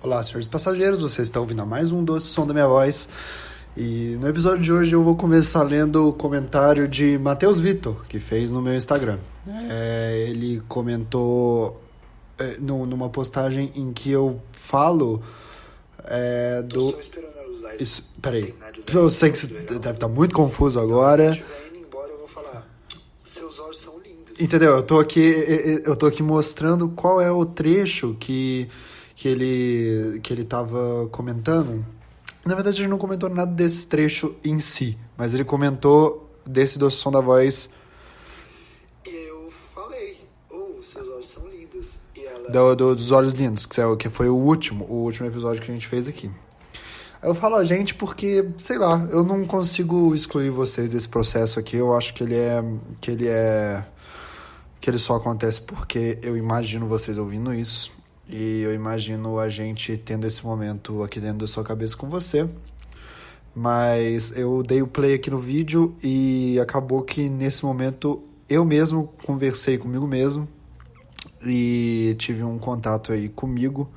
Olá, senhores passageiros, vocês estão ouvindo a mais um Doce Som da Minha Voz. E no episódio de hoje eu vou começar lendo o comentário de Matheus Vitor, que fez no meu Instagram. Ele comentou numa postagem em que eu falo Tô só esperando ela usar isso. Peraí, eu sei que você deve estar muito confuso agora. Se estiver indo embora, eu vou falar: seus olhos são lindos. Entendeu? Eu tô aqui mostrando qual é o trecho que ele tava comentando. Na verdade, ele não comentou nada desse trecho em si, mas ele comentou desse Doce Som da Voz. Eu falei: seus olhos são lindos. E ela... Dos Olhos Lindos, que foi o último episódio que a gente fez aqui. Aí eu falo a gente porque, sei lá, eu não consigo excluir vocês desse processo aqui. Eu acho que ele só acontece porque eu imagino vocês ouvindo isso. E eu imagino a gente tendo esse momento aqui dentro da sua cabeça com você. Mas eu dei o play aqui no vídeo e acabou que nesse momento eu mesmo conversei comigo mesmo e tive um contato aí comigo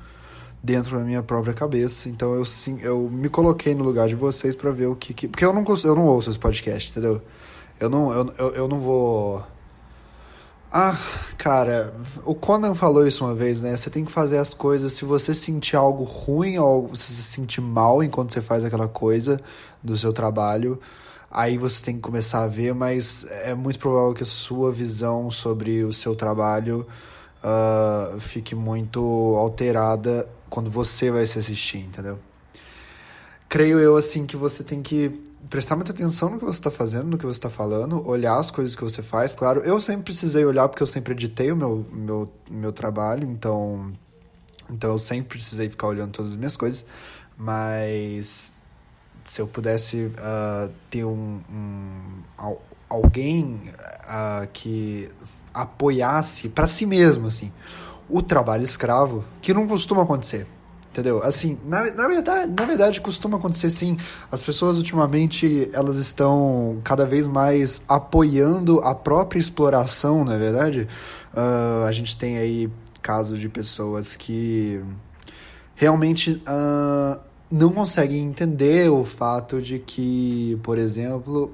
dentro da minha própria cabeça. Então eu me coloquei no lugar de vocês pra ver o que... Porque eu não ouço esse podcast, entendeu? Eu não vou... Cara, o Conan falou isso uma vez, né? Você tem que fazer as coisas, se você sentir algo ruim ou se você se sentir mal enquanto você faz aquela coisa do seu trabalho, aí você tem que começar a ver, mas é muito provável que a sua visão sobre o seu trabalho fique muito alterada quando você vai se assistir, entendeu? Creio eu, assim, que você tem que prestar muita atenção no que você está fazendo, no que você está falando, olhar as coisas que você faz, claro. Eu sempre precisei olhar porque eu sempre editei o meu trabalho, então eu sempre precisei ficar olhando todas as minhas coisas, mas se eu pudesse ter alguém que apoiasse para si mesmo, assim, o trabalho escravo, que não costuma acontecer. Entendeu? Assim, na verdade costuma acontecer sim. As pessoas ultimamente, elas estão cada vez mais apoiando a própria exploração, não é verdade? A gente tem aí casos de pessoas que realmente não conseguem entender o fato de que, por exemplo,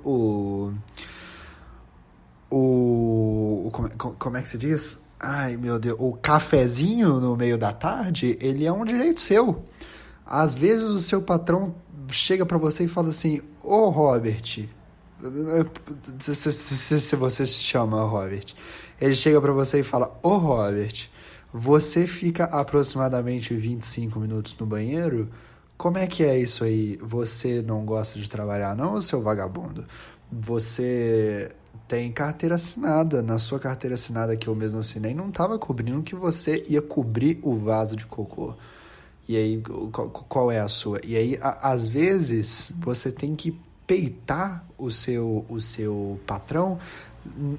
como é que se diz? Ai, meu Deus, o cafezinho no meio da tarde, ele é um direito seu. Às vezes o seu patrão chega pra você e fala assim: ô Robert, se você se chama Robert, ele chega pra você e fala: ô Robert, você fica aproximadamente 25 minutos no banheiro? Como é que é isso aí? Você não gosta de trabalhar não, seu vagabundo? Você... tem carteira assinada. Na sua carteira assinada que eu mesmo assinei, não estava cobrindo que você ia cobrir o vaso de cocô. E aí, qual é a sua? E aí, às vezes, você tem que peitar o seu patrão,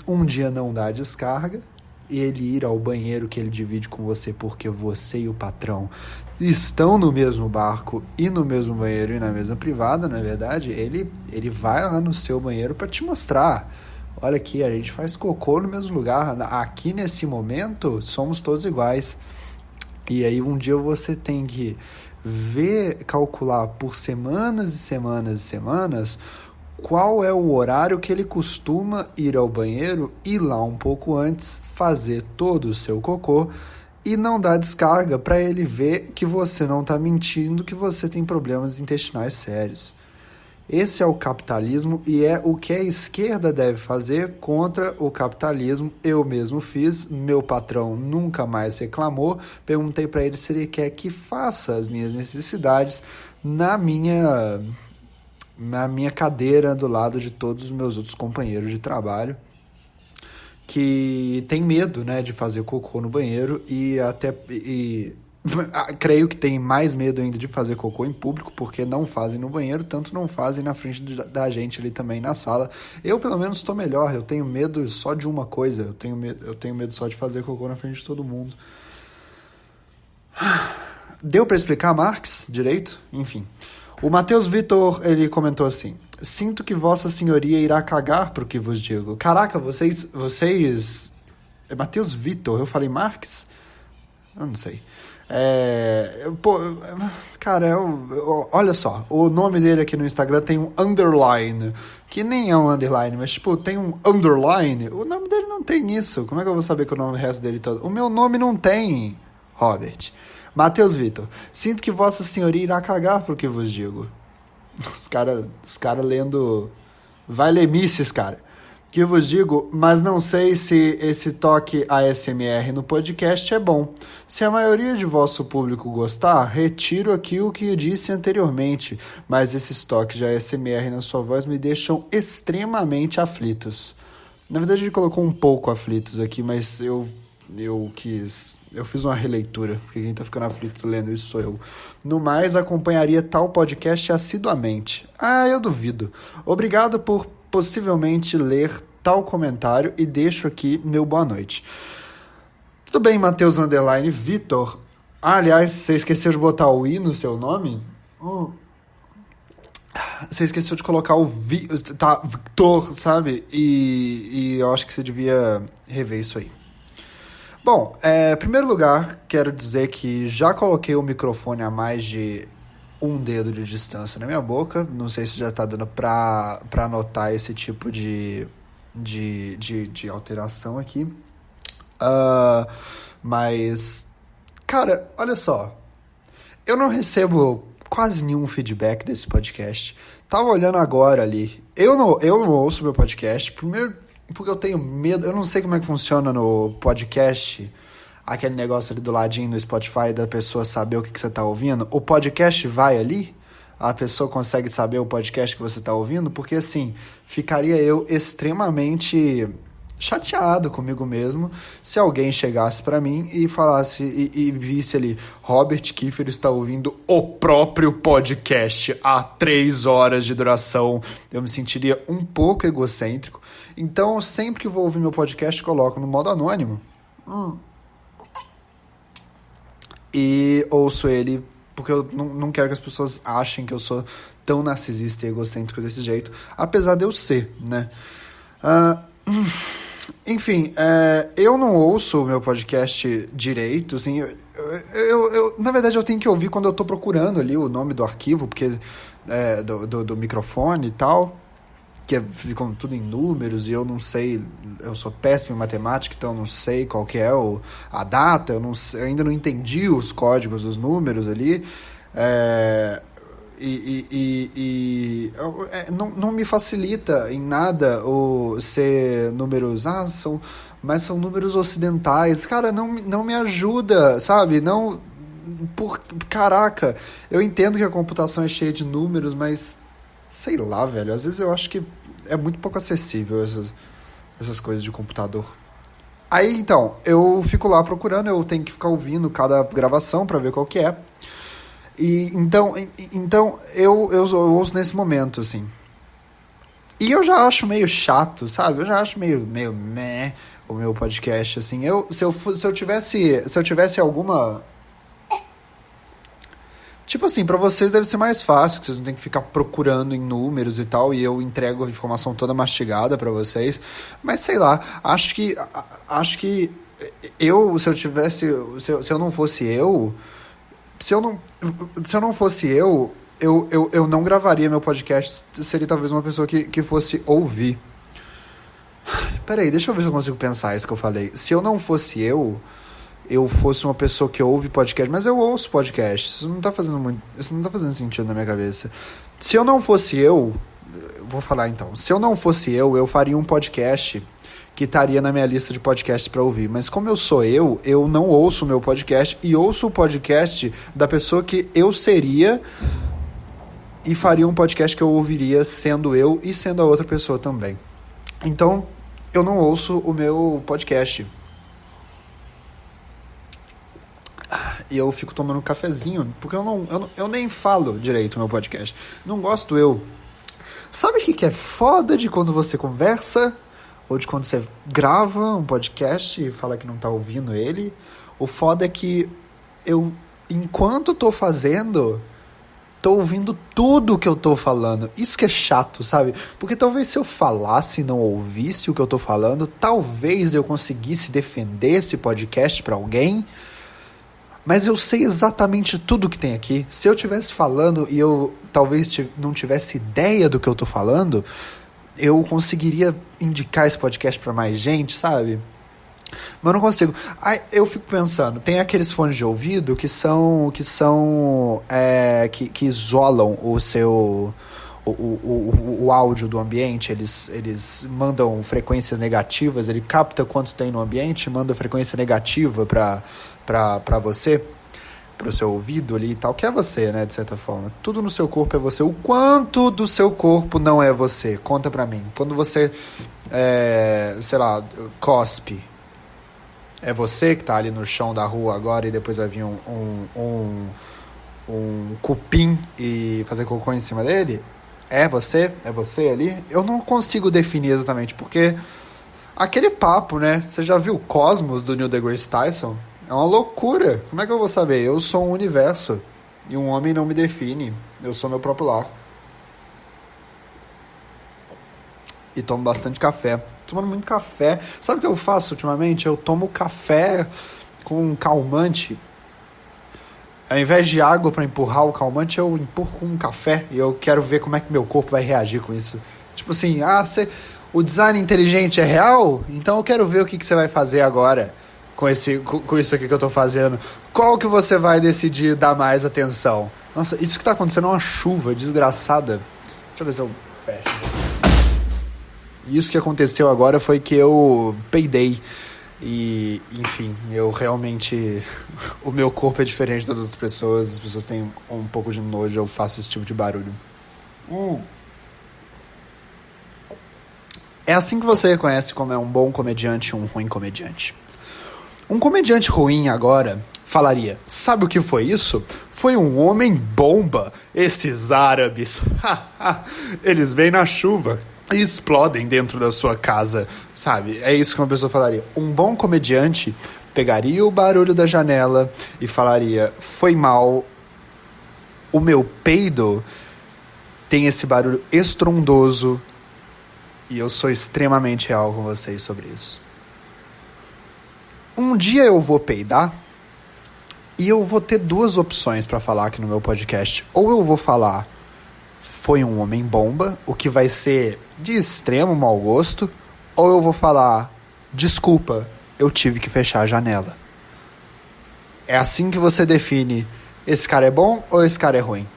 um dia não dar descarga, e ele ir ao banheiro que ele divide com você porque você e o patrão estão no mesmo barco e no mesmo banheiro e na mesma privada, na verdade, ele vai lá no seu banheiro para te mostrar: olha aqui, a gente faz cocô no mesmo lugar. Aqui nesse momento, somos todos iguais. E aí um dia você tem que calcular por semanas e semanas e semanas qual é o horário que ele costuma ir ao banheiro, ir lá um pouco antes, fazer todo o seu cocô e não dar descarga para ele ver que você não está mentindo, que você tem problemas intestinais sérios. Esse é o capitalismo e é o que a esquerda deve fazer contra o capitalismo. Eu mesmo fiz, meu patrão nunca mais reclamou. Perguntei para ele se ele quer que faça as minhas necessidades na minha cadeira do lado de todos os meus outros companheiros de trabalho que tem medo, né, de fazer cocô no banheiro e creio que tem mais medo ainda de fazer cocô em público, porque não fazem no banheiro, tanto não fazem na frente da gente ali também na sala. Eu, pelo menos, estou melhor. Eu tenho medo só de uma coisa. Eu tenho medo só de fazer cocô na frente de todo mundo. Deu para explicar Marx direito? Enfim. O Matheus Vitor, ele comentou assim: sinto que vossa senhoria irá cagar pro que vos digo. Caraca, vocês... É Matheus Vitor, eu falei Marx? Eu não sei. Pô, cara, olha só, o nome dele aqui no Instagram tem um underline, que nem é um underline, mas tipo, tem um underline, o nome dele não tem isso, como é que eu vou saber que o nome resto dele todo? O meu nome não tem, Robert. Matheus Vitor, sinto que vossa senhoria irá cagar pro que vos digo. Os cara lendo, vai lemices, cara. Que eu vos digo, mas não sei se esse toque ASMR no podcast é bom. Se a maioria de vosso público gostar, retiro aqui o que eu disse anteriormente, mas esses toques de ASMR na sua voz me deixam extremamente aflitos. Na verdade, ele colocou um pouco aflitos aqui, mas eu fiz uma releitura, porque quem tá ficando aflito lendo isso sou eu. No mais, acompanharia tal podcast assiduamente. Ah, eu duvido. Obrigado por possivelmente ler tal comentário e deixo aqui meu boa noite. Tudo bem, Matheus _ Vitor. Aliás, você esqueceu de botar o I no seu nome? Você esqueceu de colocar o Victor, sabe? E eu acho que você devia rever isso aí. Bom, em primeiro lugar, quero dizer que já coloquei o microfone a mais de um dedo de distância na minha boca. Não sei se já tá dando pra notar esse tipo de alteração aqui. Mas, cara, olha só. Eu não recebo quase nenhum feedback desse podcast. Tava olhando agora ali. Eu não ouço meu podcast. Primeiro, porque eu tenho medo. Eu não sei como é que funciona no podcast. Aquele negócio ali do ladinho no Spotify da pessoa saber o que você tá ouvindo. O podcast vai ali? A pessoa consegue saber o podcast que você tá ouvindo? Porque, assim, ficaria eu extremamente chateado comigo mesmo se alguém chegasse pra mim e falasse e visse ali, Robert Kiefer está ouvindo o próprio podcast há 3 horas de duração. Eu me sentiria um pouco egocêntrico. Então, sempre que vou ouvir meu podcast, coloco no modo anônimo. E ouço ele, porque eu não quero que as pessoas achem que eu sou tão narcisista e egocêntrico desse jeito, apesar de eu ser, né? Enfim, eu não ouço o meu podcast direito, assim, na verdade eu tenho que ouvir quando eu tô procurando ali o nome do arquivo, porque do microfone e tal, que ficam tudo em números e eu não sei, eu sou péssimo em matemática, então eu não sei qual que é a data, eu ainda não entendi os códigos dos números ali, não me facilita em nada ser números, mas são números ocidentais, cara, não me ajuda, sabe, caraca, eu entendo que a computação é cheia de números, mas sei lá, velho, às vezes eu acho que é muito pouco acessível essas coisas de computador. Aí, então, eu fico lá procurando, eu tenho que ficar ouvindo cada gravação pra ver qual que é. E então eu ouço nesse momento, assim. E eu já acho meio chato, sabe? Eu já acho meio meh o meu podcast, assim. Se eu tivesse alguma... Tipo assim, pra vocês deve ser mais fácil, que vocês não tem que ficar procurando em números e tal, e eu entrego a informação toda mastigada pra vocês. Mas sei lá, acho que eu, se eu não fosse eu, se eu não fosse eu não gravaria meu podcast, seria talvez uma pessoa que fosse ouvir. Peraí, deixa eu ver se eu consigo pensar isso que eu falei. Se eu não fosse eu fosse uma pessoa que ouve podcast, mas eu ouço podcast, isso não tá fazendo sentido na minha cabeça. Se eu não fosse eu, vou falar então, se eu não fosse eu faria um podcast que estaria na minha lista de podcasts para ouvir, mas como eu sou eu não ouço o meu podcast e ouço o podcast da pessoa que eu seria e faria um podcast que eu ouviria sendo eu e sendo a outra pessoa também. Então, eu não ouço o meu podcast. E eu fico tomando um cafezinho, porque eu nem falo direito no meu podcast. Não gosto eu. Sabe o que é foda de quando você conversa? Ou de quando você grava um podcast e fala que não tá ouvindo ele? O foda é que eu, enquanto tô fazendo, tô ouvindo tudo que eu tô falando. Isso que é chato, sabe? Porque talvez se eu falasse e não ouvisse o que eu tô falando, talvez eu conseguisse defender esse podcast pra alguém. Mas eu sei exatamente tudo que tem aqui. Se eu estivesse falando e eu talvez não tivesse ideia do que eu tô falando, eu conseguiria indicar esse podcast pra mais gente, sabe? Mas eu não consigo. Aí eu fico pensando, tem aqueles fones de ouvido que isolam o seu o áudio do ambiente, eles mandam frequências negativas, ele capta quanto tem no ambiente, manda frequência negativa para você, pro seu ouvido ali e tal, que é você, né, de certa forma. Tudo no seu corpo é você. O quanto do seu corpo não é você? Conta pra mim. Quando você, sei lá, cospe, é você que tá ali no chão da rua agora e depois vai vir um cupim e fazer cocô em cima dele? É você? É você ali? Eu não consigo definir exatamente, porque aquele papo, né? Você já viu Cosmos, do Neil deGrasse Tyson? É uma loucura. Como é que eu vou saber? Eu sou um universo. E um homem não me define. Eu sou meu próprio lar. E tomo bastante café. Tô tomando muito café. Sabe o que eu faço ultimamente? Eu tomo café com calmante. Ao invés de água para empurrar o calmante, eu empurro com um café. E eu quero ver como é que meu corpo vai reagir com isso. Tipo assim, o design inteligente é real? Então eu quero ver o que você vai fazer agora com isso aqui que eu tô fazendo. Qual que você vai decidir dar mais atenção? Nossa, isso que tá acontecendo é uma chuva desgraçada. Deixa eu ver se eu fecho. Isso que aconteceu agora foi que eu peidei. E, enfim, eu realmente... O meu corpo é diferente das outras pessoas. As pessoas têm um pouco de nojo. Eu faço esse tipo de barulho. É assim que você reconhece como é um bom comediante e um ruim comediante. Um comediante ruim agora falaria: sabe o que foi isso? Foi um homem bomba. Esses árabes. Eles vêm na chuva e explodem dentro da sua casa, sabe? É isso que uma pessoa falaria. Um bom comediante pegaria o barulho da janela e falaria: foi mal, o meu peido tem esse barulho estrondoso e eu sou extremamente real com vocês sobre isso. Um dia eu vou peidar e eu vou ter duas opções pra falar aqui no meu podcast. Ou eu vou falar: foi um homem bomba, o que vai ser de extremo mau gosto, ou eu vou falar: desculpa, eu tive que fechar a janela. É assim que você define: esse cara é bom ou esse cara é ruim?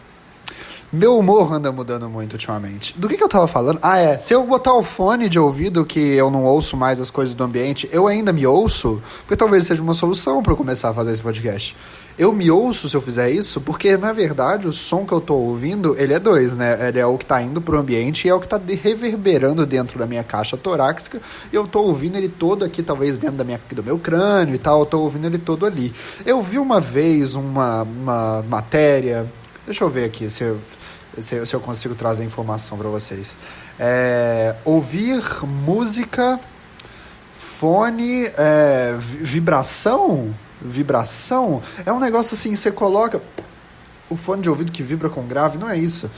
Meu humor anda mudando muito ultimamente. Do que eu tava falando? Se eu botar o fone de ouvido, que eu não ouço mais as coisas do ambiente, eu ainda me ouço, porque talvez seja uma solução pra eu começar a fazer esse podcast. Eu me ouço se eu fizer isso, porque, na verdade, o som que eu tô ouvindo, ele é dois, né? Ele é o que tá indo pro ambiente e é o que tá reverberando dentro da minha caixa torácica, e eu tô ouvindo ele todo aqui, talvez dentro do meu crânio e tal, eu tô ouvindo ele todo ali. Eu vi uma vez uma matéria... Deixa eu ver aqui se eu consigo trazer informação para vocês. Ouvir música, fone, vibração, é um negócio assim, você coloca o fone de ouvido que vibra com grave, não é isso.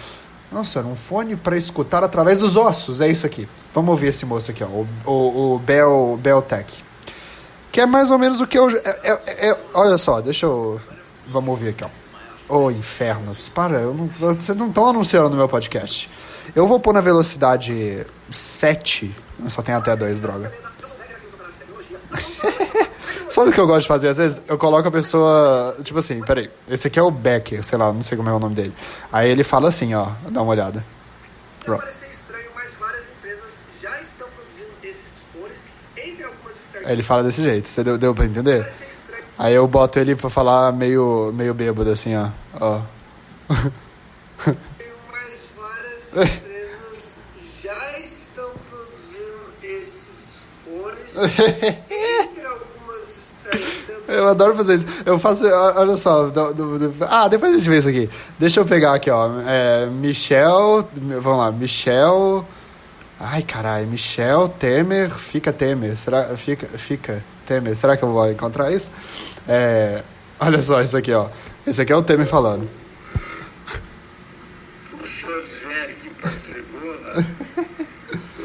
Nossa, era um fone para escutar através dos ossos, é isso aqui. Vamos ouvir esse moço aqui, ó, o Beltec, que é mais ou menos o que eu... olha só, vamos ouvir aqui, ó. Ô, inferno, para, vocês não estão anunciando no meu podcast. Eu vou pôr na velocidade 7, só tem até 2, droga. Sabe o que eu gosto de fazer às vezes? Eu coloco a pessoa, tipo assim, peraí, esse aqui é o Becker, sei lá, não sei como é o nome dele. Aí ele fala assim, ó, dá uma olhada. Pode parecer estranho, mas várias empresas já estão produzindo esses fones entre algumas startups. Ele fala desse jeito, você deu pra entender? Aí eu boto ele pra falar meio bêbado, assim, ó. Mas várias empresas já estão produzindo esses fones entre algumas startups. Eu adoro fazer isso. Eu faço, olha só. Depois a gente vê isso aqui. Deixa eu pegar aqui, ó. Michel. Vamos lá, Michel. Ai, caralho. Michel Temer. Fica Temer. Será? Fica Temer. Será que eu vou encontrar isso? Olha só isso aqui, ó. Esse aqui é o Temer falando. O senhor vem aqui para a tribuna,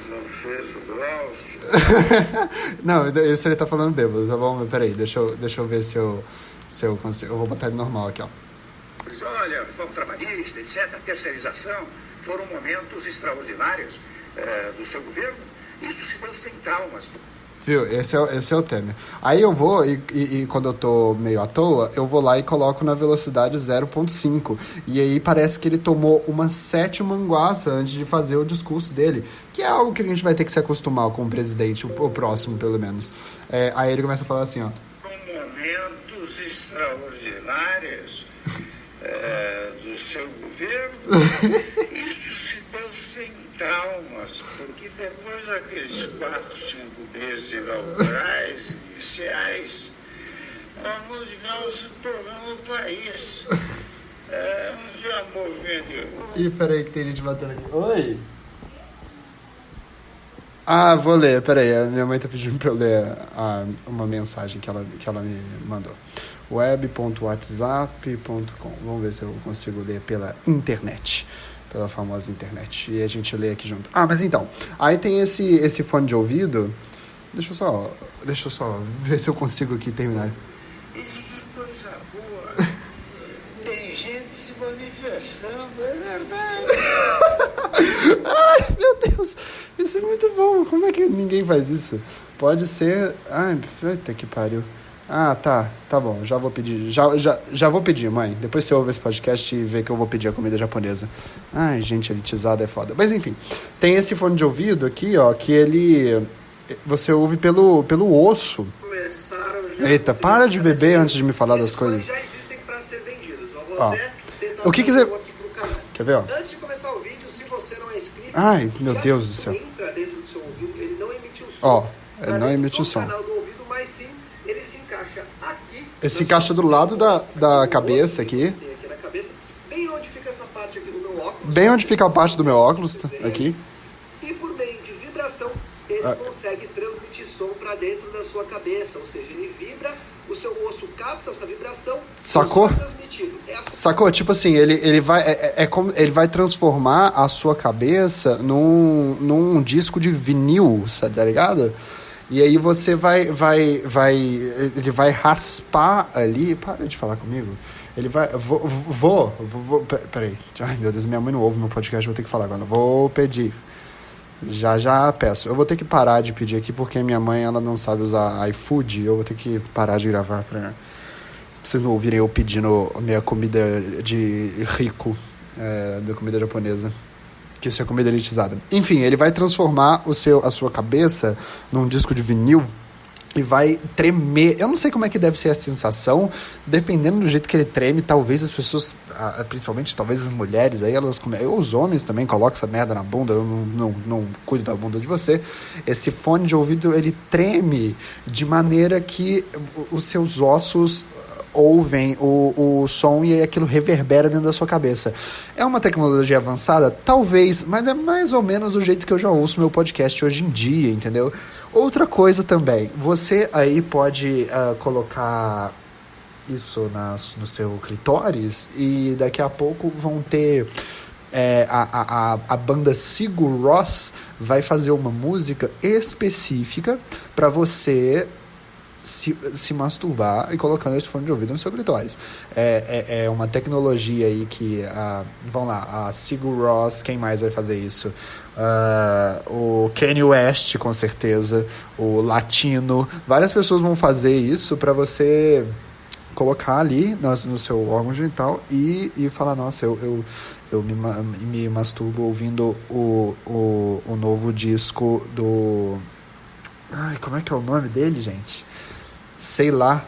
não fez o Glaucio. Não, isso ele tá falando bêbado, tá bom? Peraí, deixa eu ver se eu se eu consigo. Eu vou botar ele normal aqui, ó. Pois olha, reforma trabalhista, etc., a terceirização, foram momentos extraordinários do seu governo. Isso se deu sem traumas. Viu? Esse é o Temer. Aí eu vou, e quando eu tô meio à toa, eu vou lá e coloco na velocidade 0.5. E aí parece que ele tomou uma 7 manguaça antes de fazer o discurso dele. Que é algo que a gente vai ter que se acostumar com o presidente, o próximo, pelo menos. Aí ele começa a falar assim, ó. Momentos extraordinários do seu governo. Isso se deu sem traumas, porque depois daqueles 4, 5 meses inaugurais, iniciais, nós tivemos um problema no país. Não tinha movimento de rua. Ih, peraí que tem gente batendo aqui. Oi? Ah, vou ler, peraí. A minha mãe tá pedindo pra eu ler uma mensagem que ela me mandou. web.whatsapp.com. Vamos ver se eu consigo ler pela internet. Pela famosa internet. E a gente lê aqui junto. Ah, mas então. Aí tem esse fone de ouvido. Deixa eu só ver se eu consigo aqui terminar. E que coisa boa. Tem gente se manifestando, é verdade. Ai, meu Deus. Isso é muito bom. Como é que ninguém faz isso? Pode ser... Ai, eita que pariu. Ah, tá bom, já vou pedir, já vou pedir, mãe, depois você ouve esse podcast e vê que eu vou pedir a comida japonesa. Ai, gente, elitizada é foda. Mas enfim, tem esse fone de ouvido aqui, ó, que você ouve pelo osso. Eita, para de beber antes de me falar das coisas. Já existem para ser vendidos, eu vou até tentar o que quiser... aqui pro canal. Quer ver, ó? Antes de começar o vídeo, se você não é inscrito, ai, meu Deus do céu. Entra dentro do seu ouvido, ele não emite o som. Ó, ele não emite o som. Canal do ouvido, mas sim, ele se encaixa aqui. Ele se encaixa do lado da cabeça aqui. Aqui na cabeça, bem onde fica essa parte aqui do meu óculos. Bem onde fica a parte do meu óculos, aqui. E por meio de vibração, ele consegue transmitir som para dentro da sua cabeça. Ou seja, ele vibra, o seu osso capta essa vibração. Sacou? Assim. Sacou? Tipo assim, ele vai como ele vai transformar a sua cabeça num disco de vinil, tá ligado? E aí você ele vai raspar ali. Para de falar comigo. Ele vai. Peraí. Ai, meu Deus, minha mãe não ouve meu podcast, vou ter que falar agora. Vou pedir. Já peço. Eu vou ter que parar de pedir aqui porque minha mãe ela não sabe usar iFood. Eu vou ter que parar de gravar pra vocês não ouvirem eu pedindo a minha comida de rico, da comida japonesa. Que isso é comida elitizada. Enfim, ele vai transformar a sua cabeça num disco de vinil e vai tremer. Eu não sei como é que deve ser a sensação, dependendo do jeito que ele treme, talvez as pessoas, principalmente talvez as mulheres aí, os homens também colocam essa merda na bunda, eu não cuido da bunda de você. Esse fone de ouvido, ele treme de maneira que os seus ossos ouvem o som e aquilo reverbera dentro da sua cabeça. É uma tecnologia avançada? Talvez, mas é mais ou menos o jeito que eu já ouço meu podcast hoje em dia, entendeu? Outra coisa também, você aí pode colocar isso no seu clitóris e daqui a pouco vão ter... a banda Sigur Rós vai fazer uma música específica para você se masturbar e colocando esse fone de ouvido no seu clitóris. É uma tecnologia aí que vamos lá, a Sigur Rós, quem mais vai fazer isso? O Kanye West, com certeza, o Latino, várias pessoas vão fazer isso para você colocar ali no seu órgão genital e falar, nossa, eu me masturbo ouvindo o novo disco do... Ai, como é que é o nome dele, gente? Sei lá,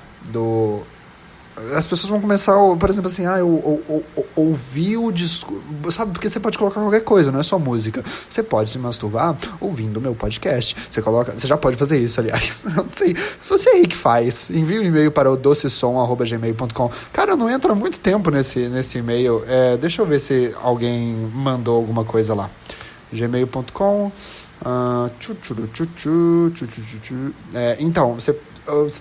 as pessoas vão começar, por exemplo, assim, eu ouvi o disco, sabe, porque você pode colocar qualquer coisa, não é só música. Você pode se masturbar ouvindo o meu podcast. Você já pode fazer isso, aliás. Eu não sei, você aí que faz. Envie um e-mail para o docesom@gmail.com. Cara, não entra muito tempo nesse e-mail. Deixa eu ver se alguém mandou alguma coisa lá. gmail.com. Então, você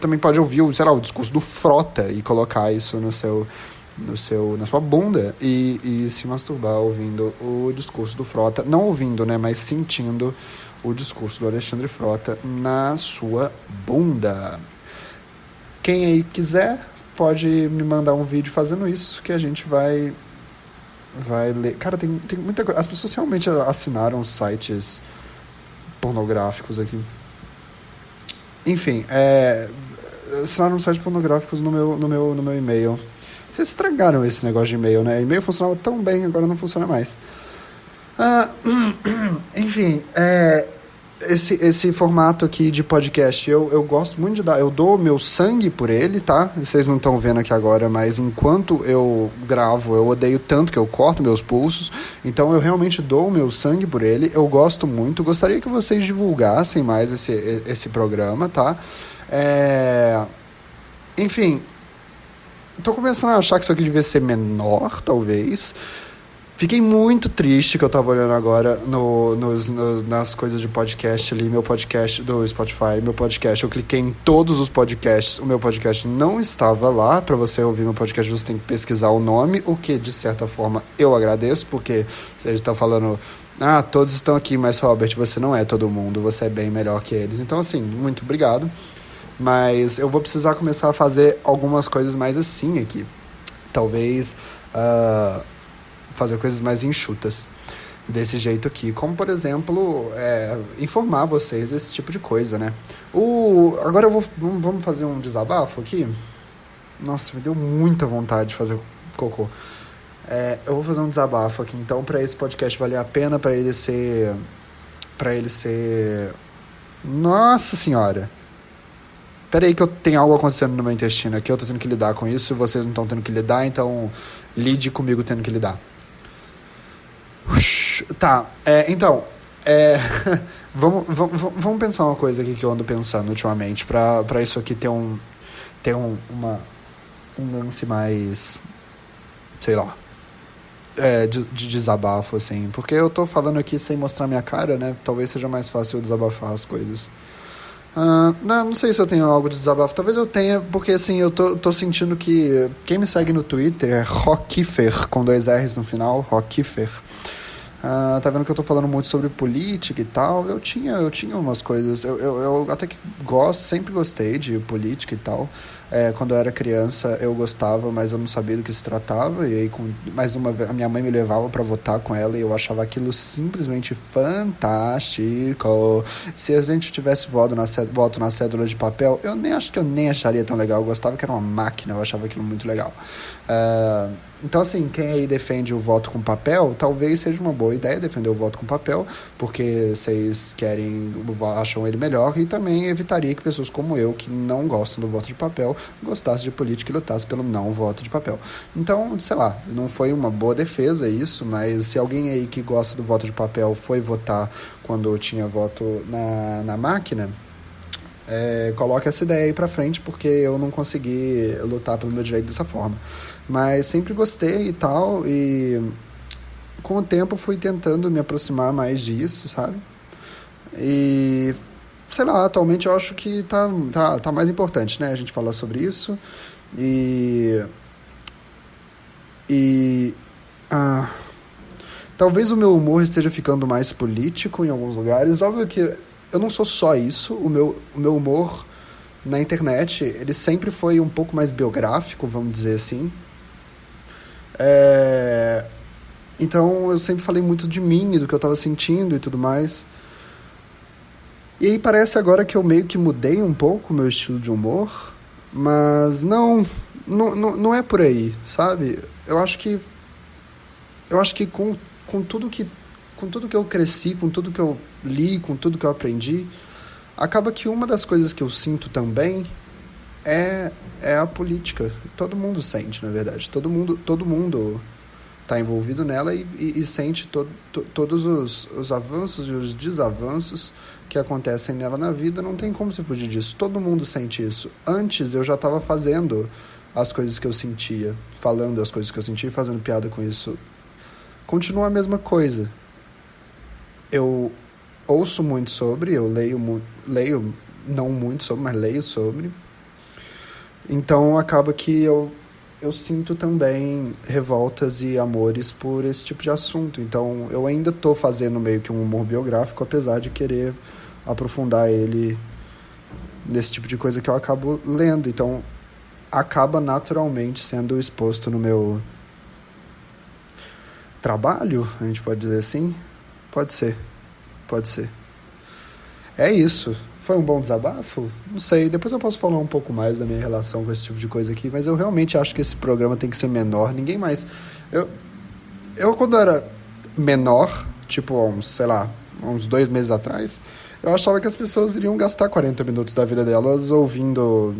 também pode ouvir, sei lá, o discurso do Frota e colocar isso na sua bunda e se masturbar ouvindo o discurso do Frota, não ouvindo, né, mas sentindo o discurso do Alexandre Frota na sua bunda. Quem aí quiser pode me mandar um vídeo fazendo isso, que a gente vai ler. Cara, tem muita coisa. As pessoas realmente assinaram sites pornográficos aqui. Enfim, assinaram sites pornográficos no meu e-mail. Vocês estragaram esse negócio de e-mail, né? E-mail funcionava tão bem, agora não funciona mais. Enfim, esse formato aqui de podcast, eu gosto muito de dar, eu dou meu sangue por ele, tá? Vocês não estão vendo aqui agora, mas enquanto eu gravo, eu odeio tanto que eu corto meus pulsos, então eu realmente dou o meu sangue por ele, eu gosto muito, gostaria que vocês divulgassem mais esse programa, tá? Enfim, tô começando a achar que isso aqui devia ser menor, talvez. Fiquei muito triste que eu tava olhando agora nas coisas de podcast ali, meu podcast do Spotify, meu podcast. Eu cliquei em todos os podcasts, o meu podcast não estava lá. Pra você ouvir meu podcast, você tem que pesquisar o nome, o que, de certa forma, eu agradeço, porque eles estão falando, todos estão aqui, mas, Robert, você não é todo mundo, você é bem melhor que eles. Então, assim, muito obrigado. Mas eu vou precisar começar a fazer algumas coisas mais assim aqui. Talvez fazer coisas mais enxutas desse jeito aqui. Como, por exemplo, informar vocês desse tipo de coisa, né? Agora vamos fazer um desabafo aqui? Nossa, me deu muita vontade de fazer cocô. Eu vou fazer um desabafo aqui. Então, para esse podcast valer a pena, para ele ser... Nossa Senhora! Peraí que eu tenho algo acontecendo no meu intestino aqui, eu tô tendo que lidar com isso, vocês não estão tendo que lidar, então lide comigo tendo que lidar. Tá, então, vamos pensar uma coisa aqui que eu ando pensando ultimamente, pra isso aqui ter um lance mais, sei lá, de desabafo, assim, porque eu tô falando aqui sem mostrar minha cara, né, talvez seja mais fácil eu desabafar as coisas. Não sei se eu tenho algo de desabafo. Talvez eu tenha, porque assim, eu tô sentindo que quem me segue no Twitter é Rockifer, com 2 R's no final, Rockifer. Tá vendo que eu tô falando muito sobre política e tal. Eu tinha umas coisas. Eu até que sempre gostei de política e tal. Quando eu era criança eu gostava, mas eu não sabia do que se tratava. E aí, a minha mãe me levava pra votar com ela e eu achava aquilo simplesmente fantástico. Se a gente tivesse voto na cédula de papel, eu nem acharia tão legal. Eu gostava que era uma máquina, eu achava aquilo muito legal. Então, assim, quem aí defende o voto com papel, talvez seja uma boa ideia defender o voto com papel, porque vocês acham ele melhor, e também evitaria que pessoas como eu, que não gostam do voto de papel, gostassem de política e lutassem pelo não voto de papel. Então, sei lá, não foi uma boa defesa isso, mas se alguém aí que gosta do voto de papel foi votar quando tinha voto na máquina, coloque essa ideia aí pra frente, porque eu não consegui lutar pelo meu direito dessa forma. Mas sempre gostei e tal, e com o tempo fui tentando me aproximar mais disso, sabe? E, sei lá, atualmente eu acho que tá mais importante, né? A gente falar sobre isso. Talvez o meu humor esteja ficando mais político em alguns lugares. Óbvio que eu não sou só isso. O meu humor na internet, ele sempre foi um pouco mais biográfico, vamos dizer assim. Então eu sempre falei muito de mim e do que eu estava sentindo e tudo mais. E aí parece agora que eu meio que mudei um pouco o meu estilo de humor, mas não é por aí, sabe? Eu acho que com tudo que eu cresci, com tudo que eu li, com tudo que eu aprendi, acaba que uma das coisas que eu sinto também é a política. Todo mundo sente, na verdade. Todo mundo tá envolvido nela e sente todos os avanços e os desavanços que acontecem nela na vida. Não tem como se fugir disso. Todo mundo sente isso. Antes eu já estava fazendo as coisas que eu sentia, falando as coisas que eu sentia e fazendo piada com isso. Continua a mesma coisa. Eu ouço muito sobre, eu leio não muito sobre, mas leio sobre. Então acaba que eu sinto também revoltas e amores por esse tipo de assunto. Então eu ainda estou fazendo meio que um humor biográfico, apesar de querer aprofundar ele nesse tipo de coisa que eu acabo lendo. Então acaba naturalmente sendo exposto no meu trabalho, a gente pode dizer assim? Pode ser. É isso. Foi um bom desabafo? Não sei, depois eu posso falar um pouco mais da minha relação com esse tipo de coisa aqui, mas eu realmente acho que esse programa tem que ser menor, ninguém mais... Eu quando era menor, tipo, uns 2 meses atrás, eu achava que as pessoas iriam gastar 40 minutos da vida delas ouvindo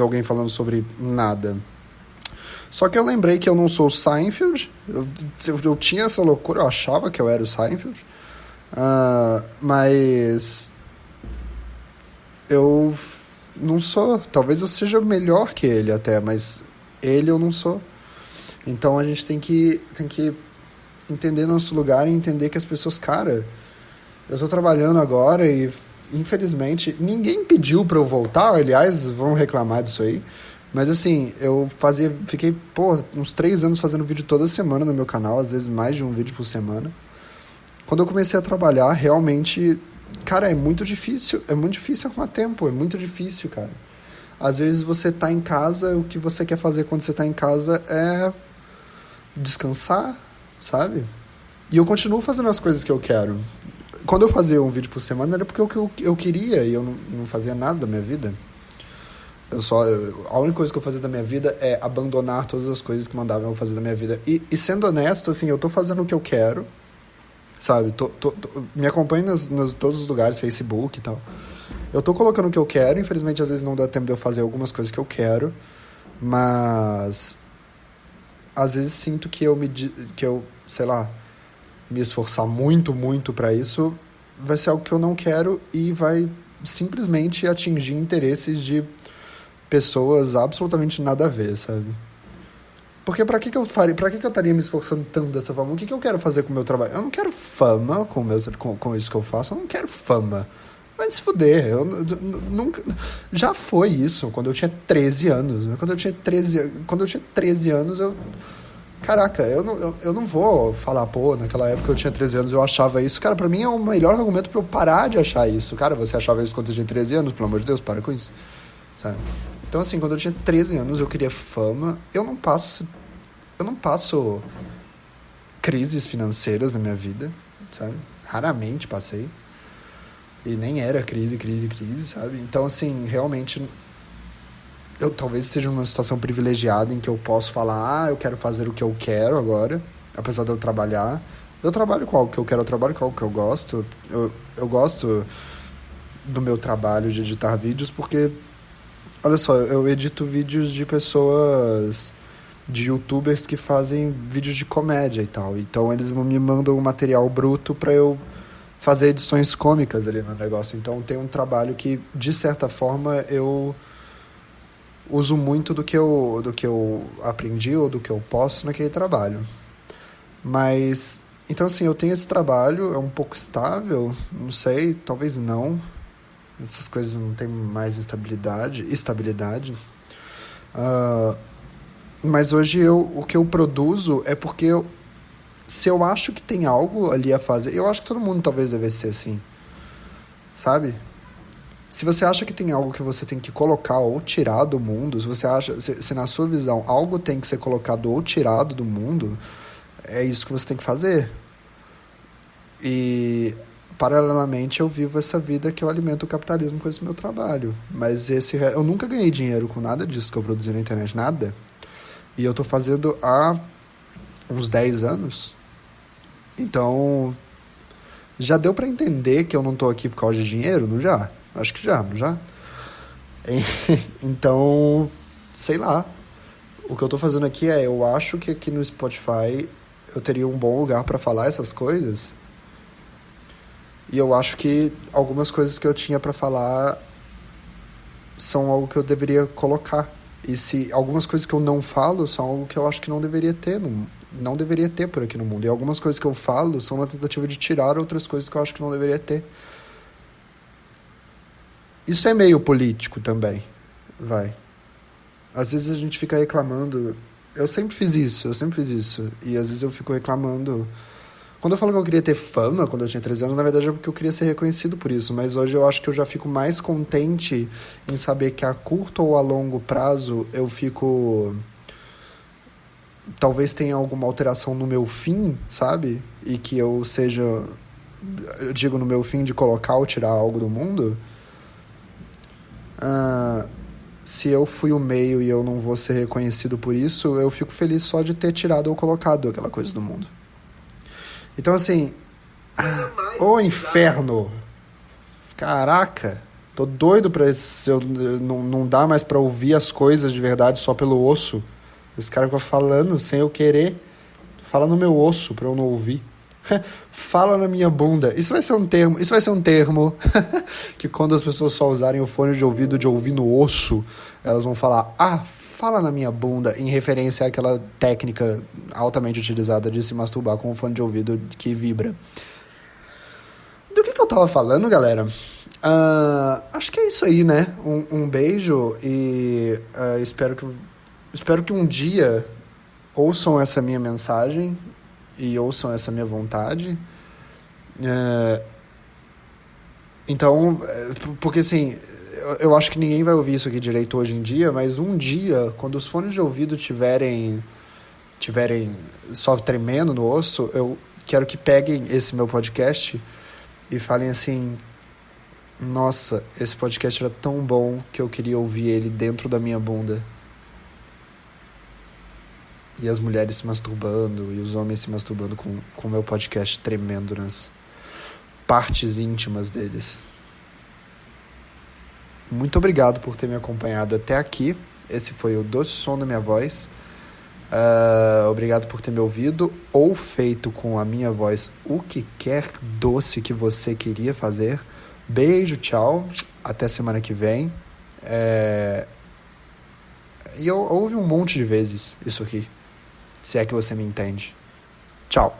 alguém falando sobre nada. Só que eu lembrei que eu não sou o Seinfeld, eu tinha essa loucura, eu achava que eu era o Seinfeld, mas eu não sou, talvez eu seja melhor que ele até, mas ele eu não sou. Então a gente tem que entender nosso lugar e entender que as pessoas, cara, eu tô trabalhando agora e infelizmente ninguém pediu pra eu voltar, aliás, vão reclamar disso aí, mas assim, fiquei, uns 3 anos fazendo vídeo toda semana no meu canal, às vezes mais de um vídeo por semana. Quando eu comecei a trabalhar, realmente, cara, é muito difícil arrumar tempo, é muito difícil, cara. Às vezes você tá em casa, o que você quer fazer quando você tá em casa é descansar, sabe? E eu continuo fazendo as coisas que eu quero. Quando eu fazia um vídeo por semana era porque eu queria e eu não fazia nada da minha vida. A única coisa que eu fazia da minha vida é abandonar todas as coisas que mandavam eu fazer da minha vida. E sendo honesto, assim, eu tô fazendo o que eu quero, sabe? Me acompanhe todos os lugares, Facebook e tal. Eu tô colocando o que eu quero, infelizmente às vezes não dá tempo de eu fazer algumas coisas que eu quero, mas às vezes sinto que eu, sei lá, me esforçar muito, muito pra isso vai ser algo que eu não quero e vai simplesmente atingir interesses de pessoas absolutamente nada a ver, sabe? Porque pra que eu estaria me esforçando tanto dessa forma? O que eu quero fazer com o meu trabalho? Eu não quero fama com isso que eu faço, eu não quero fama. Vai se fuder, eu nunca... Já foi isso, quando eu tinha 13 anos. Quando eu tinha 13 anos, caraca, eu não vou falar, naquela época eu tinha 13 anos, eu achava isso. Cara, pra mim é o melhor argumento pra eu parar de achar isso. Cara, você achava isso quando você tinha 13 anos? Pelo amor de Deus, para com isso, sabe? Então, assim, quando eu tinha 13 anos, eu queria fama. Eu não passo crises financeiras na minha vida, sabe? Raramente passei. E nem era crise, sabe? Então, assim, realmente, eu talvez esteja numa situação privilegiada em que eu posso falar, eu quero fazer o que eu quero agora, apesar de eu trabalhar. Eu trabalho com algo que eu quero, eu trabalho com algo que eu gosto. Eu gosto do meu trabalho de editar vídeos porque, olha só, eu edito vídeos de pessoas, de youtubers que fazem vídeos de comédia e tal. Então, eles me mandam um material bruto pra eu fazer edições cômicas ali no negócio. Então tem um trabalho que, de certa forma, eu uso muito do que eu aprendi ou do que eu posso naquele trabalho. Mas, então assim, eu tenho esse trabalho, é um pouco estável, não sei, talvez não. Essas coisas não têm mais estabilidade. Mas hoje o que eu produzo é porque se eu acho que tem algo ali a fazer, eu acho que todo mundo talvez devesse ser assim, sabe? Se você acha que tem algo que você tem que colocar ou tirar do mundo, se na sua visão algo tem que ser colocado ou tirado do mundo, é isso que você tem que fazer. E paralelamente eu vivo essa vida que eu alimento o capitalismo com esse meu trabalho. Mas eu nunca ganhei dinheiro com nada disso que eu produzi na internet, nada. E eu tô fazendo há uns 10 anos. Então, já deu pra entender que eu não tô aqui por causa de dinheiro? Não já? Acho que já, não já? Então, sei lá. O que eu tô fazendo aqui eu acho que aqui no Spotify eu teria um bom lugar pra falar essas coisas. E eu acho que algumas coisas que eu tinha pra falar são algo que eu deveria colocar. E se algumas coisas que eu não falo são algo que eu acho que não deveria ter por aqui no mundo. E algumas coisas que eu falo são uma tentativa de tirar outras coisas que eu acho que não deveria ter. Isso é meio político também, vai. Às vezes a gente fica reclamando. Eu sempre fiz isso. E às vezes eu fico reclamando. Quando eu falo que eu queria ter fama quando eu tinha 13 anos, na verdade é porque eu queria ser reconhecido por isso. Mas hoje eu acho que eu já fico mais contente em saber que a curto ou a longo prazo eu fico... Talvez tenha alguma alteração no meu fim, sabe? E que eu seja... Eu digo no meu fim de colocar ou tirar algo do mundo. Se eu fui o meio e eu não vou ser reconhecido por isso, eu fico feliz só de ter tirado ou colocado aquela coisa do mundo. Então, assim... Ô inferno! Caraca! Tô doido pra esse... Não dá mais pra ouvir as coisas de verdade só pelo osso. Esse cara fica falando sem eu querer. Fala no meu osso pra eu não ouvir. Fala na minha bunda. Isso vai ser um termo que quando as pessoas só usarem o fone de ouvido de ouvir no osso, elas vão falar, fala na minha bunda, em referência àquela técnica altamente utilizada de se masturbar com o fone de ouvido que vibra. Do que eu tava falando, galera? Acho que é isso aí, né? Um beijo e espero que um dia ouçam essa minha mensagem e ouçam essa minha vontade. Então, porque assim, eu acho que ninguém vai ouvir isso aqui direito hoje em dia, mas um dia, quando os fones de ouvido tiverem só tremendo no osso, eu quero que peguem esse meu podcast e falem assim, nossa, esse podcast era tão bom que eu queria ouvir ele dentro da minha bunda. E as mulheres se masturbando e os homens se masturbando com o meu podcast tremendo nas partes íntimas deles. Muito obrigado por ter me acompanhado até aqui. Esse foi o doce som da minha voz. Obrigado por ter me ouvido ou feito com a minha voz o que quer doce que você queria fazer. Beijo, tchau. Até semana que vem. E eu ouvi um monte de vezes isso aqui. Se é que você me entende. Tchau.